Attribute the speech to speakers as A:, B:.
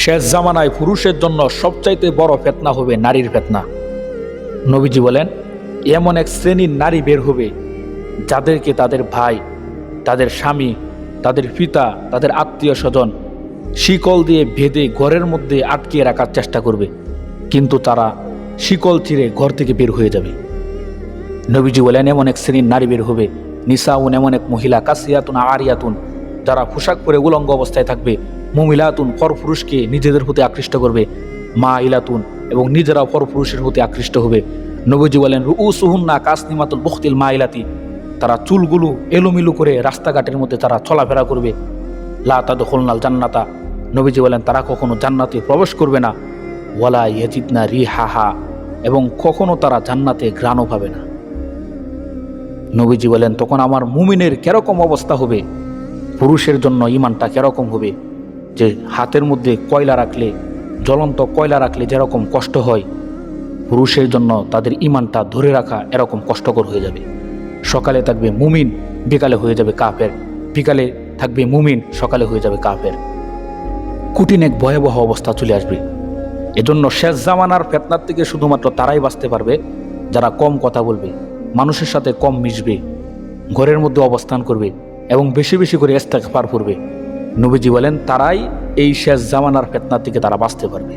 A: শেষ জামানায় পুরুষের জন্য সবচাইতে বড় ফিতনা হবে নারীর ফিতনা। নবীজি বলেন, এমন এক শ্রেণীর নারী বের হবে যাদেরকে তাদের ভাই, তাদের স্বামী, তাদের পিতা, তাদের আত্মীয় স্বজন শিকল দিয়ে বেঁধে ঘরের মধ্যে আটকিয়ে রাখার চেষ্টা করবে, কিন্তু তারা শিকল ছিঁড়ে ঘর থেকে বের হয়ে যাবে। নবীজি বলেন, এমন এক শ্রেণীর নারী বের হবে, নিসাউন, এমন এক মহিলা, কাসিয়াতুন আরিয়াতুন, যারা পোশাক পরে উলঙ্গ অবস্থায় থাকবে, মুমিলাতুন, পরপুরুষকে নিজেদের প্রতি আকৃষ্ট করবে, মা ইলাতুন, এবং নিজেরাও পরপুরুষের প্রতি আকৃষ্ট হবে। নবীজি বলেন, রুউসুহুন্না কাসনিমাতুল বুখতিল মা ইলাতি, তারা চুলগুলো এলোমেলো করে রাস্তাঘাটের মধ্যে তারা চলাফেরা করবে। লা তাদখুলনাল জান্নাতা, নবীজি বলেন তারা কখনো জান্নাতে প্রবেশ করবে না। ওয়ালা ইয়াজিদনা রিহাহা, এবং কখনো তারা জান্নাতে ঘ্রাণও পাবে না। নবীজি বলেন, তখন আমার মুমিনের কেরকম অবস্থা হবে, পুরুষের জন্য ইমানটা কেরকম হবে, যে হাতের মধ্যে কয়লা রাখলে, জ্বলন্ত কয়লা রাখলে যেরকম কষ্ট হয়, পুরুষের জন্য তাদের ইমানটা ধরে রাখা এরকম কষ্টকর হয়ে যাবে। সকালে থাকবে মুমিন, বিকালে হয়ে যাবে কাফের, বিকালে থাকবে মুমিন, সকালে হয়ে যাবে কাফের। কঠিন এক ভয়াবহ অবস্থা চলে আসবে। এজন্য শেষ জামানার ফিতনার থেকে শুধুমাত্র তারাই বাঁচতে পারবে যারা কম কথা বলবে, মানুষের সাথে কম মিশবে, ঘরের মধ্যে অবস্থান করবে এবং বেশি বেশি করে ইস্তেগফার করবে। নবীজি বলেন, তারাই এই শেষ জামানার ফিতনা থেকে তারা বাঁচতে পারবে।